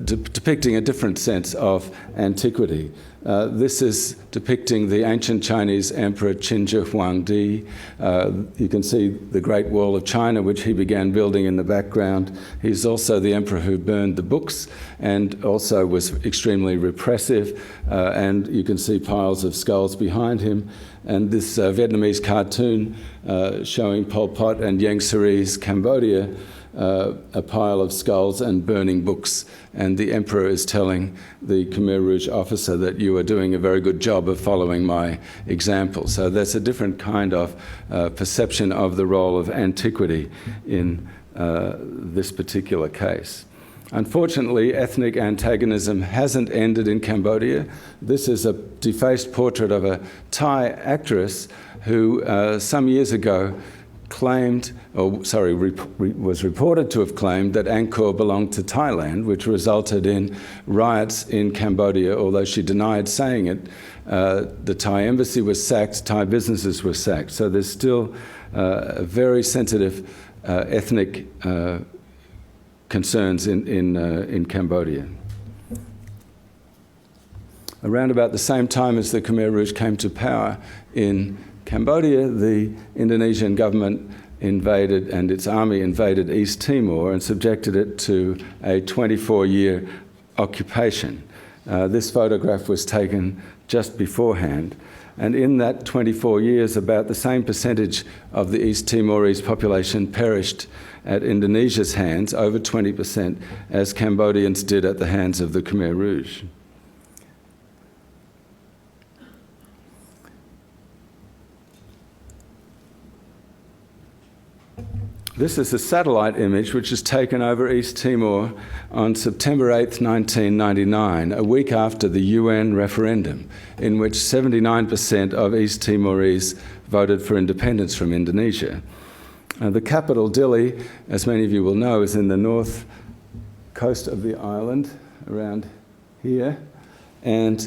depicting a different sense of antiquity. This is depicting the ancient Chinese emperor Qinzhi Huangdi. You can see the Great Wall of China, which he began building in the background. He's also the emperor who burned the books and also was extremely repressive. And you can see piles of skulls behind him. And this Vietnamese cartoon showing Pol Pot and Ieng Sary's Cambodia a pile of skulls and burning books. And the emperor is telling the Khmer Rouge officer that you are doing a very good job of following my example. So that's a different kind of perception of the role of antiquity in this particular case. Unfortunately, ethnic antagonism hasn't ended in Cambodia. This is a defaced portrait of a Thai actress who some years ago was reported to have claimed that Angkor belonged to Thailand, which resulted in riots in Cambodia, although she denied saying it. The Thai embassy was sacked, Thai businesses were sacked. So there's still a very sensitive ethnic concerns in Cambodia. Around about the same time as the Khmer Rouge came to power in Cambodia, the Indonesian government invaded and its army invaded East Timor and subjected it to a 24-year occupation. This photograph was taken just beforehand. And in that 24 years, about the same percentage of the East Timorese population perished at Indonesia's hands, over 20%, as Cambodians did at the hands of the Khmer Rouge. This is a satellite image which is taken over East Timor on September 8th, 1999, a week after the UN referendum, in which 79% of East Timorese voted for independence from Indonesia. The capital, Dili, as many of you will know, is in the north coast of the island, around here. And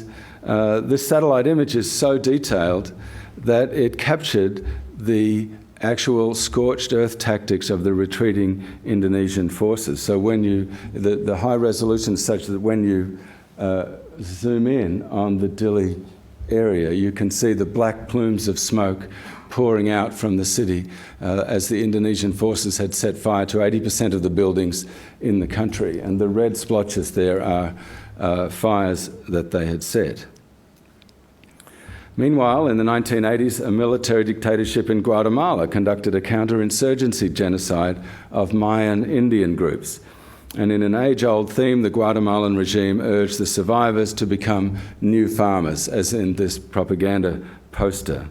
this satellite image is so detailed that it captured the actual scorched earth tactics of the retreating Indonesian forces. So when the high resolution is such that when you zoom in on the Dili area, you can see the black plumes of smoke pouring out from the city as the Indonesian forces had set fire to 80% of the buildings in the country. And the red splotches there are fires that they had set. Meanwhile, in the 1980s, a military dictatorship in Guatemala conducted a counterinsurgency genocide of Mayan Indian groups. And in an age-old theme, the Guatemalan regime urged the survivors to become new farmers, as in this propaganda poster.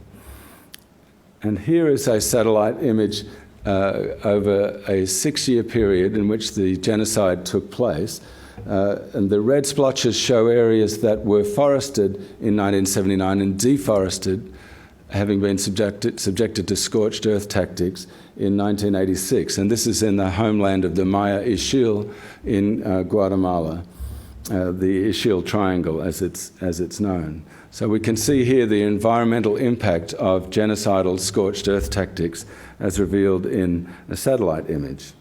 And here is a satellite image over a 6-year period in which the genocide took place. And the red splotches show areas that were forested in 1979 and deforested, having been subjected to scorched earth tactics in 1986. And this is in the homeland of the Maya Ixil in Guatemala, the Ixil Triangle as it's known. So we can see here the environmental impact of genocidal scorched earth tactics as revealed in a satellite image.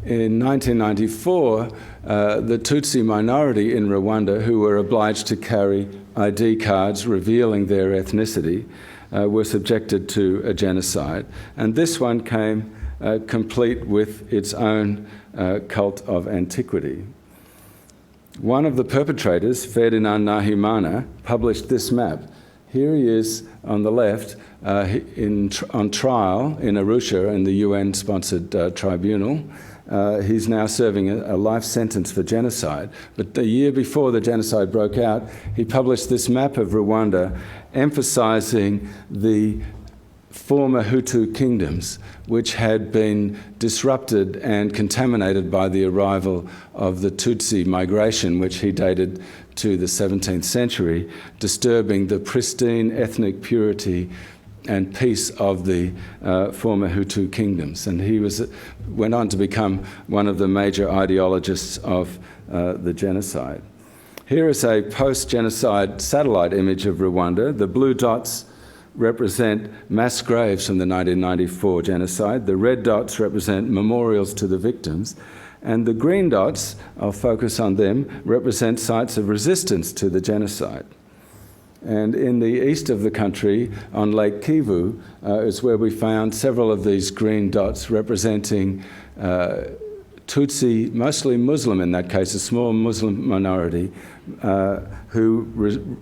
In 1994, the Tutsi minority in Rwanda, who were obliged to carry ID cards revealing their ethnicity, were subjected to a genocide. And this one came complete with its own cult of antiquity. One of the perpetrators, Ferdinand Nahimana, published this map. Here he is on the left on trial in Arusha in the UN-sponsored tribunal. He's now serving a life sentence for genocide. But the year before the genocide broke out, he published this map of Rwanda emphasizing the former Hutu kingdoms, which had been disrupted and contaminated by the arrival of the Tutsi migration, which he dated to the 17th century, disturbing the pristine ethnic purity and peace of the former Hutu kingdoms. And he went on to become one of the major ideologists of the genocide. Here is a post-genocide satellite image of Rwanda. The blue dots represent mass graves from the 1994 genocide. The red dots represent memorials to the victims. And the green dots, I'll focus on them, represent sites of resistance to the genocide. And in the east of the country, on Lake Kivu, is where we found several of these green dots representing Tutsi, mostly Muslim in that case, a small Muslim minority, who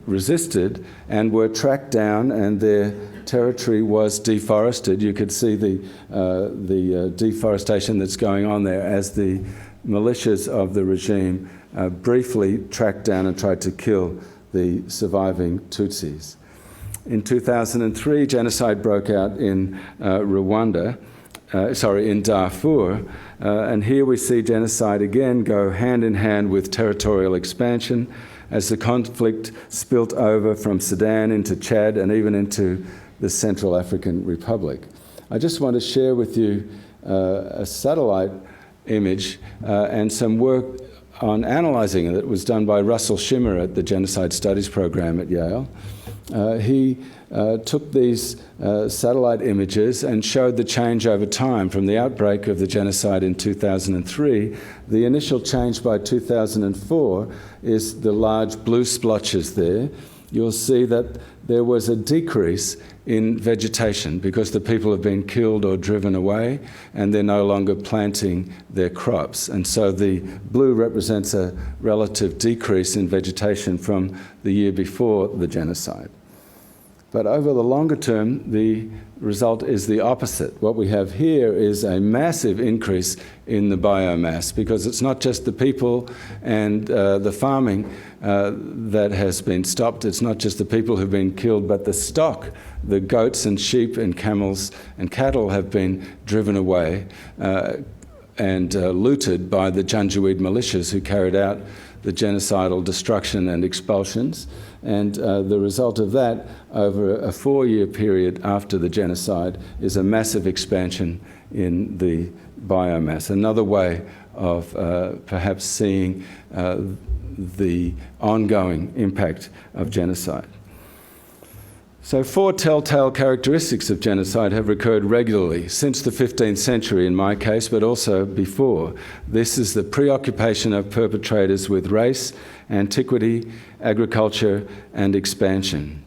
resisted and were tracked down, and their territory was deforested. You could see the deforestation that's going on there as the militias of the regime briefly tracked down and tried to kill the surviving Tutsis. In 2003, genocide broke out in in Darfur, and here we see genocide again go hand in hand with territorial expansion as the conflict spilt over from Sudan into Chad and even into the Central African Republic. I just want to share with you a satellite image and some work on analysing it that was done by Russell Shimmer at the Genocide Studies program at Yale. He took these satellite images and showed the change over time from the outbreak of the genocide in 2003. The initial change by 2004 is the large blue splotches there. You'll see that there was a decrease in vegetation because the people have been killed or driven away and they're no longer planting their crops. And so the blue represents a relative decrease in vegetation from the year before the genocide. But over the longer term, the result is the opposite. What we have here is a massive increase in the biomass because it's not just the people and the farming that has been stopped. It's not just the people who've been killed, but the stock, the goats and sheep and camels and cattle have been driven away and looted by the Janjaweed militias who carried out the genocidal destruction and expulsions. And the result of that over a 4-year period after the genocide is a massive expansion in the biomass. Another way of perhaps seeing the ongoing impact of genocide. So 4 telltale characteristics of genocide have recurred regularly since the 15th century in my case, but also before. This is the preoccupation of perpetrators with race, antiquity, agriculture, and expansion.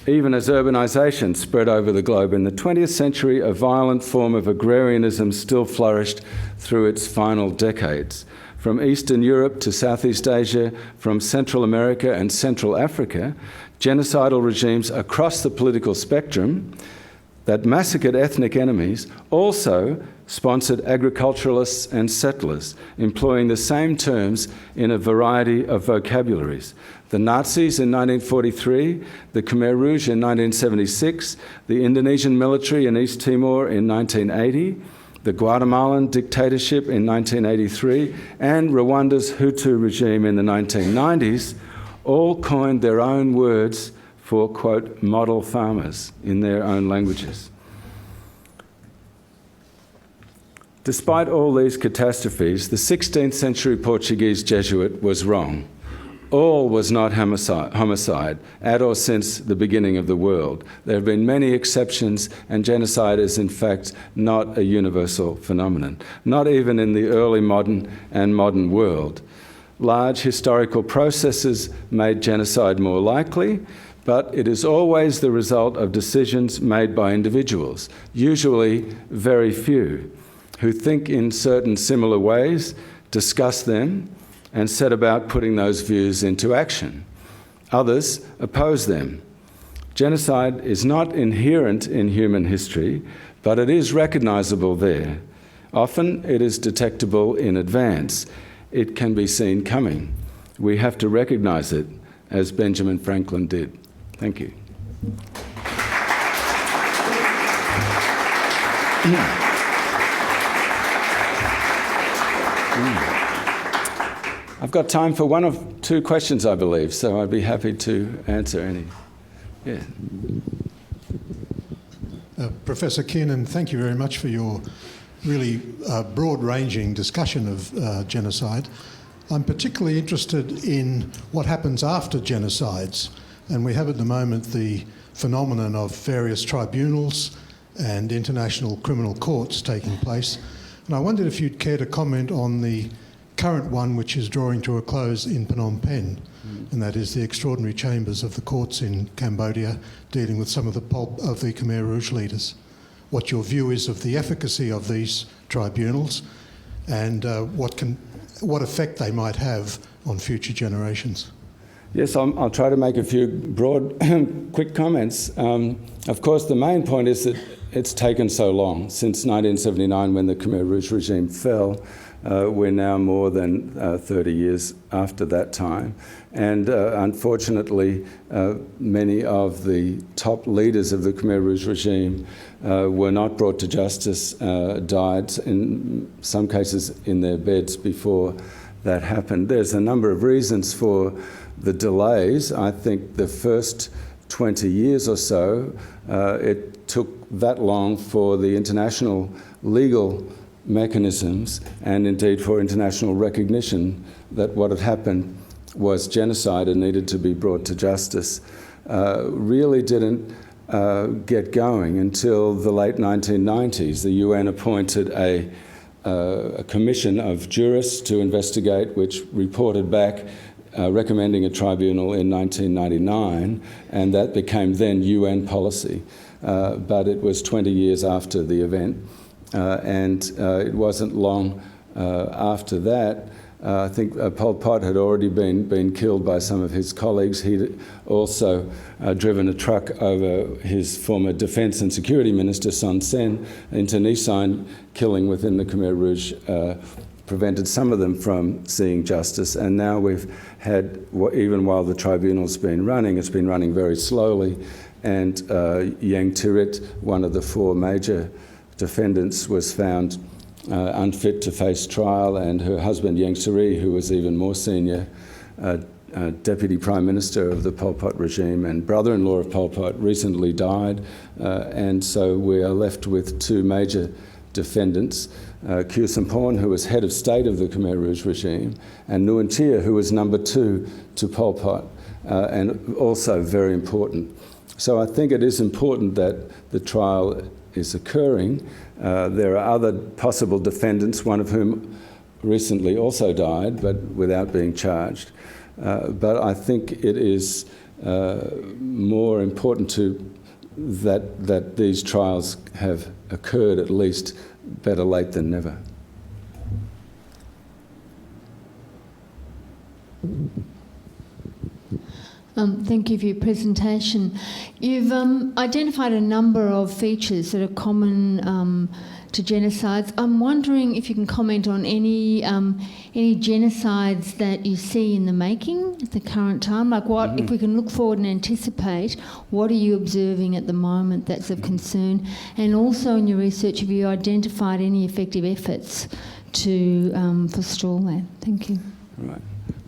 Even as urbanisation spread over the globe in the 20th century, a violent form of agrarianism still flourished through its final decades. From Eastern Europe to Southeast Asia, from Central America and Central Africa, genocidal regimes across the political spectrum that massacred ethnic enemies also sponsored agriculturalists and settlers, employing the same terms in a variety of vocabularies. The Nazis in 1943, the Khmer Rouge in 1976, the Indonesian military in East Timor in 1980, the Guatemalan dictatorship in 1983, and Rwanda's Hutu regime in the 1990s all coined their own words for, quote, model farmers in their own languages. Despite all these catastrophes, the 16th century Portuguese Jesuit was wrong. All was not homicide at or since the beginning of the world. There have been many exceptions, and genocide is in fact not a universal phenomenon, not even in the early modern and modern world. Large historical processes made genocide more likely, but it is always the result of decisions made by individuals, usually very few, who think in certain similar ways, discuss them, and set about putting those views into action. Others oppose them. Genocide is not inherent in human history, but it is recognisable there. Often it is detectable in advance. It can be seen coming. We have to recognise it, as Benjamin Franklin did. Thank you. I've got time for 1 or 2 questions, I believe, so I'd be happy to answer any. Yeah. Professor Kiernan, thank you very much for your really broad-ranging discussion of genocide. I'm particularly interested in what happens after genocides, and we have at the moment the phenomenon of various tribunals and international criminal courts taking place. And I wondered if you'd care to comment on the current one which is drawing to a close in Phnom Penh, and that is the extraordinary chambers of the courts in Cambodia dealing with some of the pulp of the Khmer Rouge leaders. what your view is of the efficacy of these tribunals and what effect they might have on future generations. Yes, I'll try to make a few broad, quick comments. Of course, the main point is that it's taken so long. Since 1979, when the Khmer Rouge regime fell, we're now more than 30 years after that time. And unfortunately, many of the top leaders of the Khmer Rouge regime were not brought to justice, died in some cases in their beds before that happened. There's a number of reasons for the delays. I think the first 20 years or so, it took that long for the international legal mechanisms and indeed for international recognition that what had happened was genocide and needed to be brought to justice, really didn't get going until the late 1990s. The UN appointed a commission of jurists to investigate, which reported back recommending a tribunal in 1999, and that became then UN policy. But it was 20 years after the event, and it wasn't long after that. I think Pol Pot had already been killed by some of his colleagues. He'd also driven a truck over his former Defence and Security Minister, Son Sen, into Nissan, killing within the Khmer Rouge, prevented some of them from seeing justice. And now we've had, even while the tribunal's been running, it's been running very slowly, and Yang Tirit, one of the four major defendants, was found unfit to face trial, and her husband Yang Sari, who was even more senior, Deputy Prime Minister of the Pol Pot regime and brother-in-law of Pol Pot, recently died, and so we are left with two major defendants, Khieu Samphan, who was head of state of the Khmer Rouge regime, and Nguyen Chia, who was number 2 to Pol Pot, and also very important. So I think it is important that the trial is occurring. There are other possible defendants, one of whom recently also died, but without being charged. But I think it is more important that these trials have occurred, at least. Better late than never. Thank you for your presentation. You've identified a number of features that are common to genocides. I'm wondering if you can comment on any genocides that you see in the making at the current time. Like what, if we can look forward and anticipate, what are you observing at the moment that's of concern? And also in your research, have you identified any effective efforts to forestall that? Thank you. Right.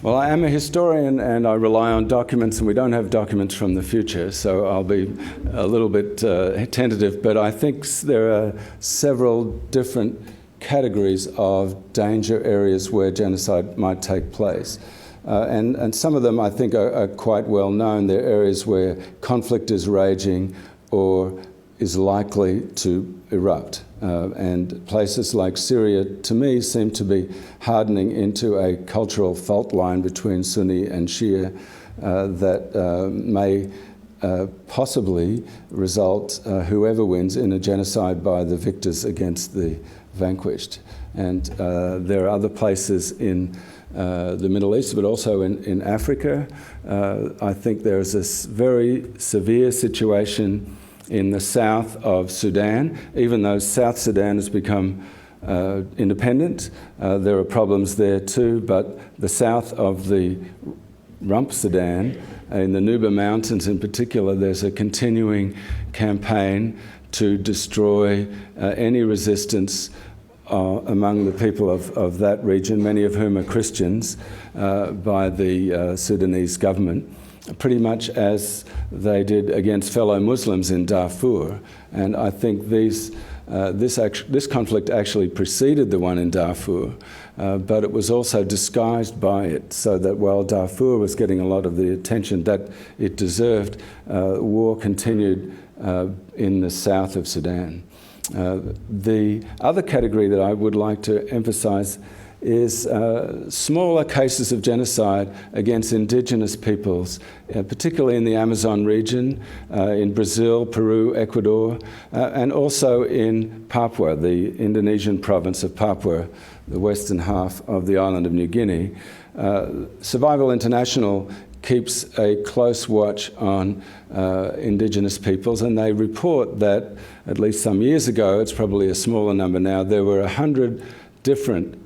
Well, I am a historian and I rely on documents, and we don't have documents from the future, so I'll be a little bit tentative, but I think there are several different categories of danger areas where genocide might take place. And some of them I think are quite well known. They're areas where conflict is raging or is likely to erupt. And places like Syria, to me, seem to be hardening into a cultural fault line between Sunni and Shia that may possibly result, whoever wins, in a genocide by the victors against the vanquished. And there are other places in the Middle East, but also in Africa. I think there is this very severe situation in the south of Sudan. Even though South Sudan has become independent, there are problems there too, but the south of the Rump Sudan, in the Nuba Mountains in particular, there's a continuing campaign to destroy any resistance among the people of that region, many of whom are Christians, by the Sudanese government, pretty much as they did against fellow Muslims in Darfur. And I think this conflict actually preceded the one in Darfur, but it was also disguised by it, so that while Darfur was getting a lot of the attention that it deserved, war continued in the south of Sudan. The other category that I would like to emphasize is smaller cases of genocide against indigenous peoples, particularly in the Amazon region, in Brazil, Peru, Ecuador, and also in Papua, the Indonesian province of Papua, the western half of the island of New Guinea. Survival International keeps a close watch on indigenous peoples, and they report that, at least some years ago, it's probably a smaller number now, there were 100 different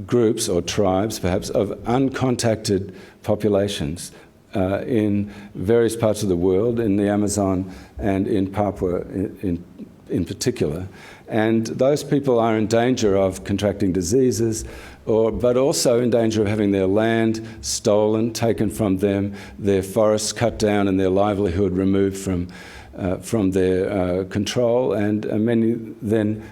groups or tribes, perhaps, of uncontacted populations in various parts of the world, in the Amazon and in Papua in particular. And those people are in danger of contracting diseases, but also in danger of having their land stolen, taken from them, their forests cut down and their livelihood removed from their control, and many then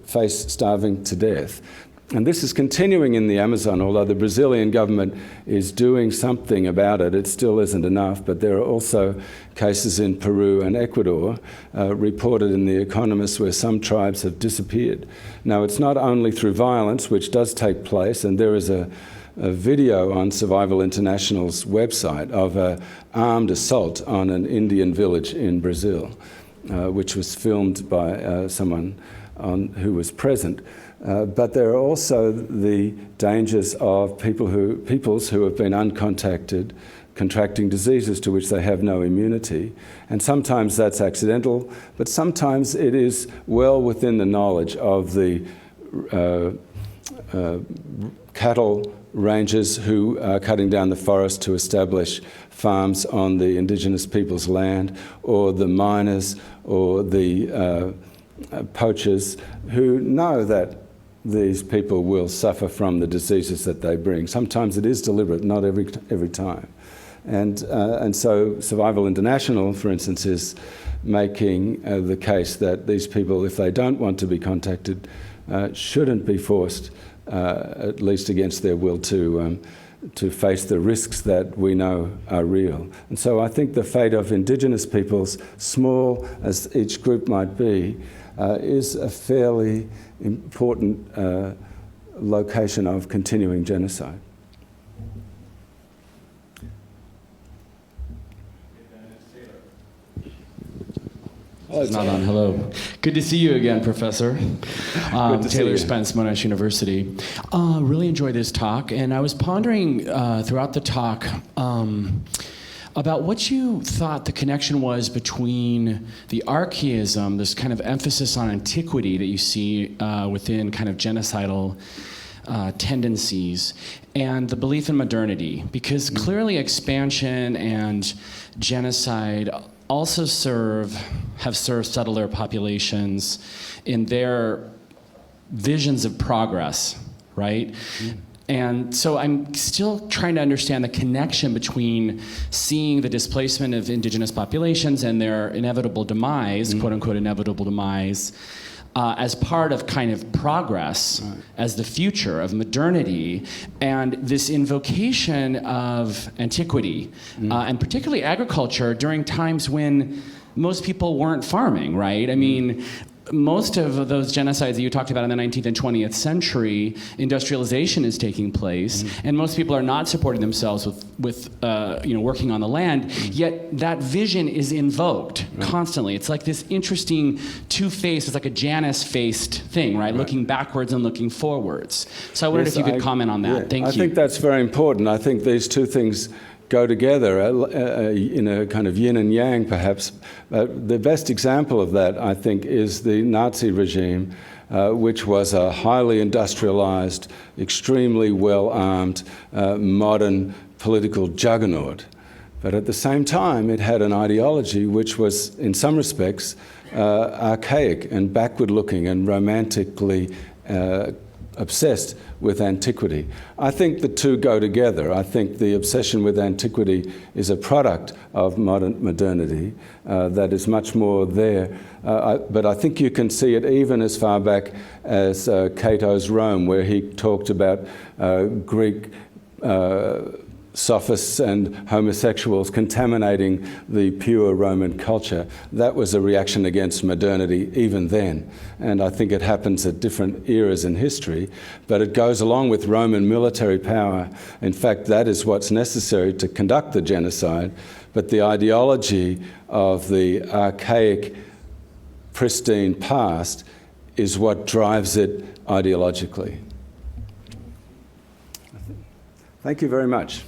face starving to death. And this is continuing in the Amazon, although the Brazilian government is doing something about it. It still isn't enough, but there are also cases in Peru and Ecuador reported in The Economist where some tribes have disappeared. Now, it's not only through violence, which does take place, and there is a video on Survival International's website of an armed assault on an Indian village in Brazil, which was filmed by someone who was present. But there are also the dangers of peoples who have been uncontacted, contracting diseases to which they have no immunity. And sometimes that's accidental, but sometimes it is well within the knowledge of the cattle rangers who are cutting down the forest to establish farms on the indigenous people's land, or the miners, or the poachers who know that these people will suffer from the diseases that they bring. Sometimes it is deliberate, not every time. And so Survival International, for instance, is making the case that these people, if they don't want to be contacted, shouldn't be forced, at least against their will, to face the risks that we know are real. And so I think the fate of indigenous peoples, small as each group might be, is a fairly important location of continuing genocide. Oh, it's not on. Hello. Good to see you again, Professor. Taylor Spence, Monash University. Really enjoyed this talk, and I was pondering throughout the talk about what you thought the connection was between the archaism, this kind of emphasis on antiquity that you see within kind of genocidal tendencies, and the belief in modernity. Because clearly expansion and genocide also have served settler populations in their visions of progress, right? Mm-hmm. And so I'm still trying to understand the connection between seeing the displacement of indigenous populations and their inevitable demise, quote unquote inevitable demise, as part of kind of progress, as the future of modernity, and this invocation of antiquity, and particularly agriculture during times when most people weren't farming, right? I mean, most of those genocides that you talked about in the 19th and 20th century, industrialization is taking place, and most people are not supporting themselves with working on the land, yet that vision is invoked constantly. It's like this interesting two-faced, it's like a Janus-faced thing, right? Looking backwards and looking forwards. So I wondered if you could comment on that. Thank you. I think that's very important. I think these two things go together in a kind of yin and yang, perhaps. The best example of that, I think, is the Nazi regime, which was a highly industrialized, extremely well-armed, modern political juggernaut. But at the same time, it had an ideology which was, in some respects, archaic and backward-looking and romantically obsessed with antiquity. I think the two go together. I think the obsession with antiquity is a product of modernity that is much more there. But I think you can see it even as far back as Cato's Rome, where he talked about Greek sophists and homosexuals contaminating the pure Roman culture. That was a reaction against modernity even then. And I think it happens at different eras in history, but it goes along with Roman military power. In fact, that is what's necessary to conduct the genocide. But the ideology of the archaic, pristine past is what drives it ideologically. Thank you very much.